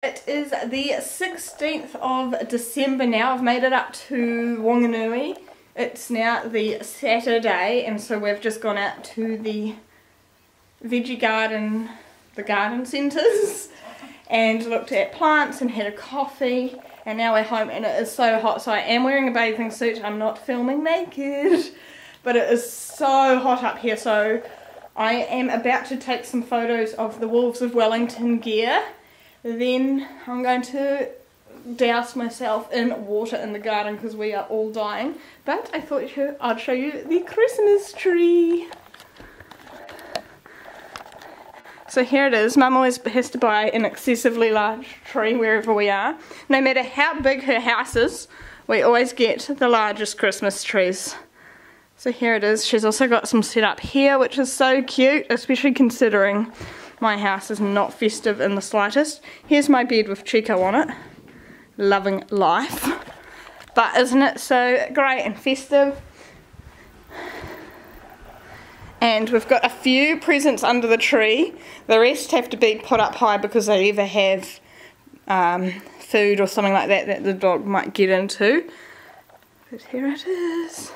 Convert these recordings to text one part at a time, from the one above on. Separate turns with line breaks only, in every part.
It is the 16th of December now. I've made it up to Wanganui. It's now the Saturday, and so we've just gone out to the veggie garden, the garden centres, and looked at plants and had a coffee, and now we're home and it is so hot. So I am wearing a bathing suit. I'm not filming naked, but it is so hot up here, so I am about to take some photos of the Wolves of Wellington gear. Then I'm going to douse myself in water in the garden because we are all dying. But I thought I'd show you the Christmas tree. So here it is. Mum always has to buy an excessively large tree wherever we are. No matter how big her house is, we always get the largest Christmas trees. So here it is. She's also got some set up here, which is so cute, especially considering my house is not festive in the slightest. Here's my bed with Chico on it. Loving life. But isn't it so great and festive? And we've got a few presents under the tree. The rest have to be put up high because they either have food or something like that that the dog might get into. But here it is.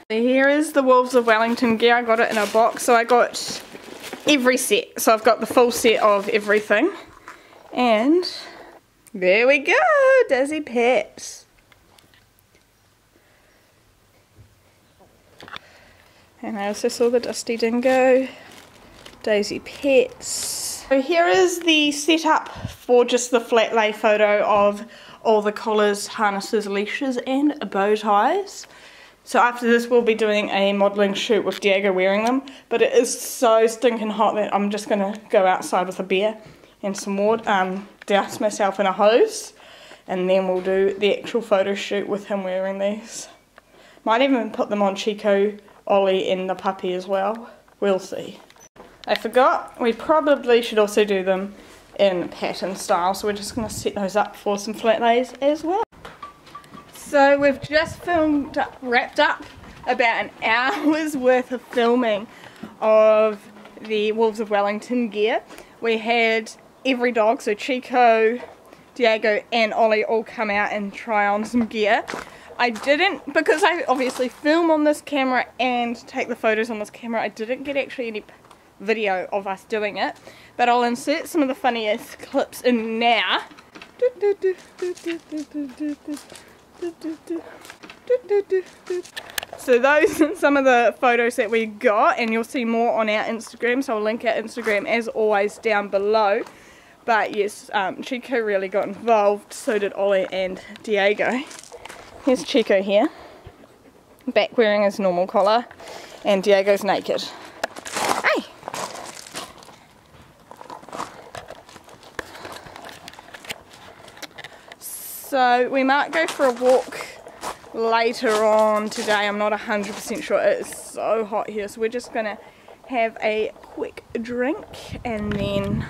Here is the Wolves of Wellington gear. I got it in a box, so I got every set. So I've got the full set of everything. And there we go, Daisy Pets. And I also saw the Dusty Dingo, Daisy Pets. So here is the setup for just the flat lay photo of all the collars, harnesses, leashes and bow ties. So after this we'll be doing a modelling shoot with Diego wearing them, but it is so stinking hot that I'm just going to go outside with a beer and some water, douse myself in a hose, and then we'll do the actual photo shoot with him wearing these. Might even put them on Chico, Ollie and the puppy as well. We'll see. I forgot, we probably should also do them in pattern style, so we're just going to set those up for some flat lays as well. So we've just wrapped up about an hour's worth of filming of the Wolves of Wellington gear. We had every dog, so Chico, Diego and Ollie all come out and try on some gear. I didn't, because I obviously film on this camera and take the photos on this camera, I didn't get actually any video of us doing it, but I'll insert some of the funniest clips in now. So those are some of the photos that we got, and you'll see more on our Instagram, so I'll link our Instagram as always down below. But yes, Chico really got involved, so did Ollie and Diego. Here's Chico here, back wearing his normal collar, and Diego's naked. Hey! So we might go for a walk later on today. I'm not 100% sure. It is so hot here, so we're just going to have a quick drink and then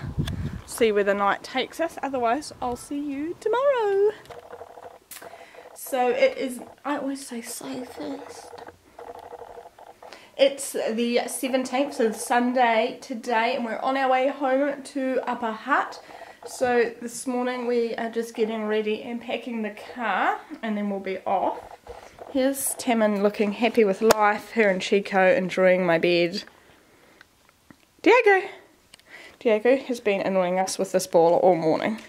see where the night takes us. Otherwise, I'll see you tomorrow. So it is, I always say first. It's the 17th, so Sunday today, and we're on our way home to Upper Hutt. So this morning we are just getting ready and packing the car, and then we'll be off. Here's Tammin looking happy with life, her and Chico enjoying my bed. Diego has been annoying us with this ball all morning.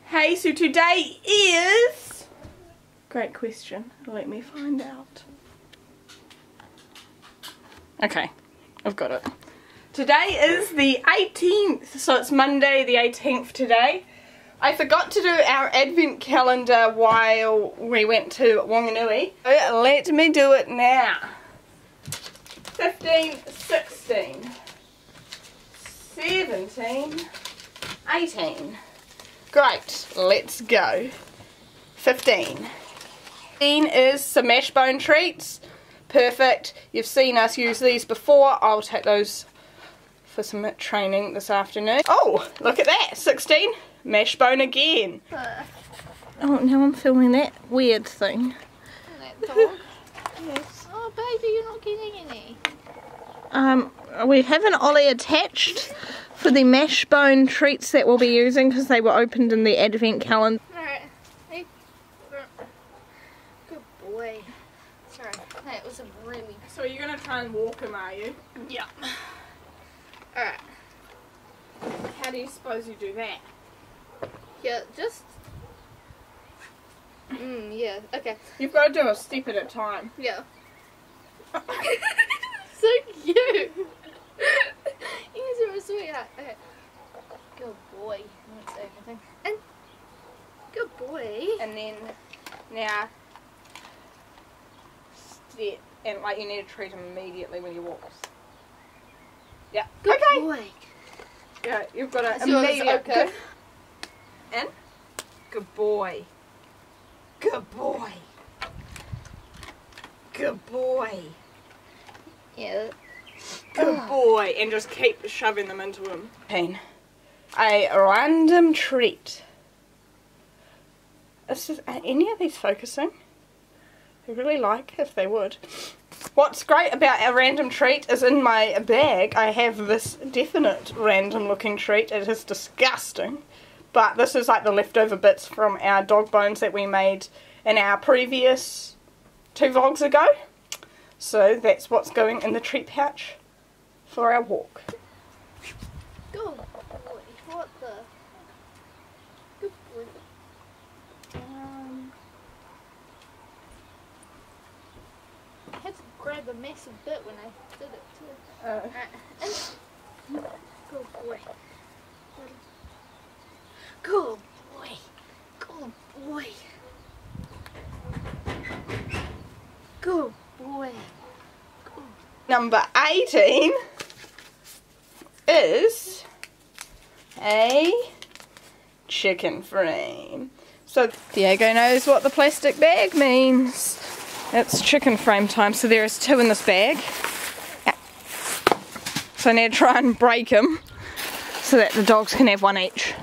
Hey, so today is... Great question. Let me find out. Okay, I've got it. Today is the 18th, so it's Monday the 18th today. I forgot to do our advent calendar while we went to Wanganui. So let me do it now. 15, 16, 17, 18. Great, let's go. 15. 15 is some mash bone treats. Perfect. You've seen us use these before. I'll take those for some training this afternoon. Oh, look at that. 16. Mash bone again. Oh, now I'm filming that weird thing.
That dog? Yes. Oh, baby, you're not getting any.
We have an ollie attached for the mash bone treats that we'll be using because they were opened in the advent calendar.
Alright. Hey. Good boy. Sorry, that was a really...
So you're going to try and walk him, are you?
Yeah. Alright.
How do you suppose you do that?
Yeah, just... yeah, okay.
You've got to do a step at a time.
Yeah. So cute! You guys are a sweetheart. Okay. Good boy. Let's say everything. And good boy.
And then now step, and like you need to treat him immediately when he walks. Yeah.
Good
okay.
boy.
Yeah, you've got to
That's yours,
immediately.
okay.
Good. And good boy. Good boy. Good boy.
Yeah.
Good boy. And just keep shoving them into him. A random treat. Are any of these focusing? I really like if they would. What's great about a random treat is in my bag I have this definite random looking treat. It is disgusting. But this is like the leftover bits from our dog bones that we made in our previous 2 vlogs ago. So that's what's going in the treat pouch for our walk.
Good boy. What the? Good boy. I had to grab a massive bit when I did it too. Good boy. Good boy. Good boy. Good boy.
Number 18 is a chicken frame. So Diego knows what the plastic bag means. It's chicken frame time. So there is 2 in this bag. So I need to try and break them so that the dogs can have 1 each.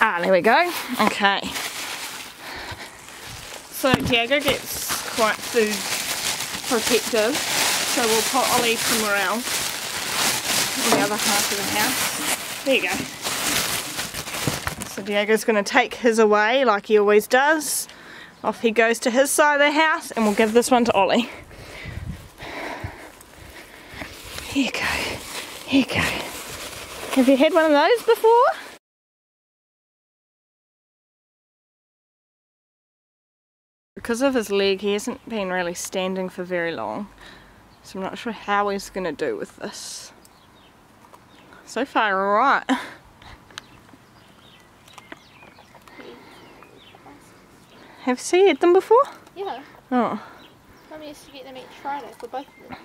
Ah, there we go. Okay. So Diego gets quite food protective, so we'll put Ollie somewhere else in the other half of the house. There you go. So Diego's going to take his away like he always does. Off he goes to his side of the house, and we'll give this one to Ollie. Here you go. Here you go. Have you had one of those before? Because of his leg, he hasn't been really standing for very long, so I'm not sure how he's going to do with this. So far, alright. Have you had them before?
Yeah.
Oh.
Mummy used to get them each Friday for both of them.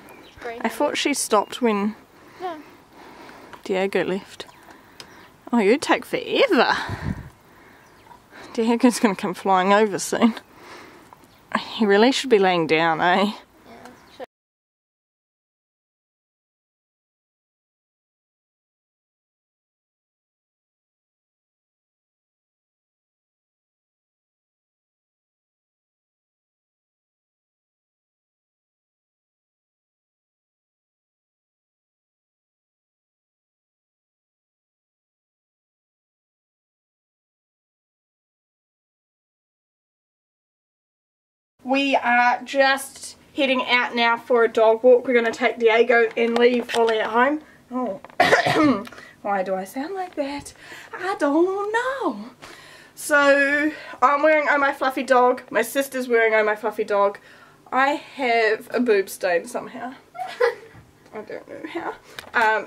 I thought she stopped when
No.
Diego left. Oh, you take forever. Diego's going to come flying over soon. He really should be laying down, eh?
Yeah, sure.
We are just heading out now for a dog walk. We're going to take Diego and leave Ollie at home. Oh, why do I sound like that? I don't know. So I'm wearing Oh My Fluffy Dog. My sister's wearing Oh My Fluffy Dog. I have a boob stain somehow. I don't know how.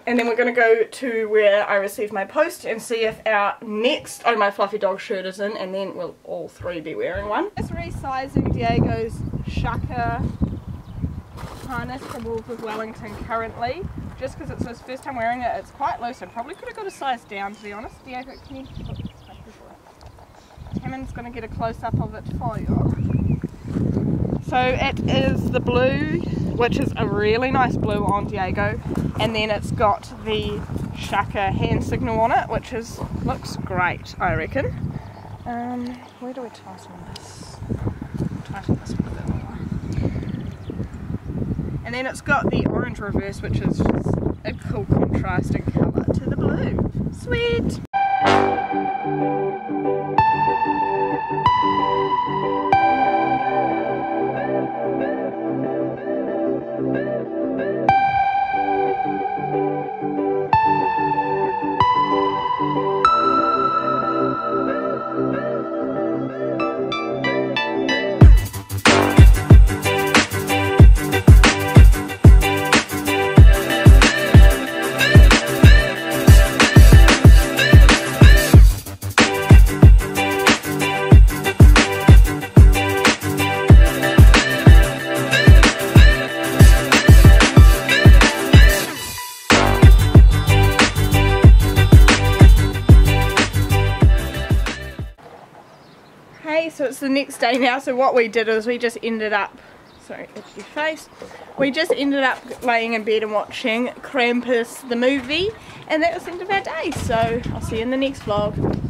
And then we're going to go to where I received my post and see if our next Oh My Fluffy Dog shirt is in, and then we'll all 3 be wearing one. Just resizing Diego's Shaka harness for Wolves of Wellington currently, just because it's his first time wearing it. It's quite loose. I probably could have got a size down, to be honest. Diego, can you put this back this way? Taman's going to get a close-up of it for you. So it is the blue, which is a really nice blue on Diego, and then it's got the Shaka hand signal on it, which looks great, I reckon. Where do we tighten this? Tighten this one a bit more. And then it's got the orange reverse, which is just a cool contrasting colour to the blue. Sweet! So it's the next day now, so what we did is we just ended up, sorry, itchy face, we just ended up laying in bed and watching Krampus the movie, and that was the end of our day, so I'll see you in the next vlog.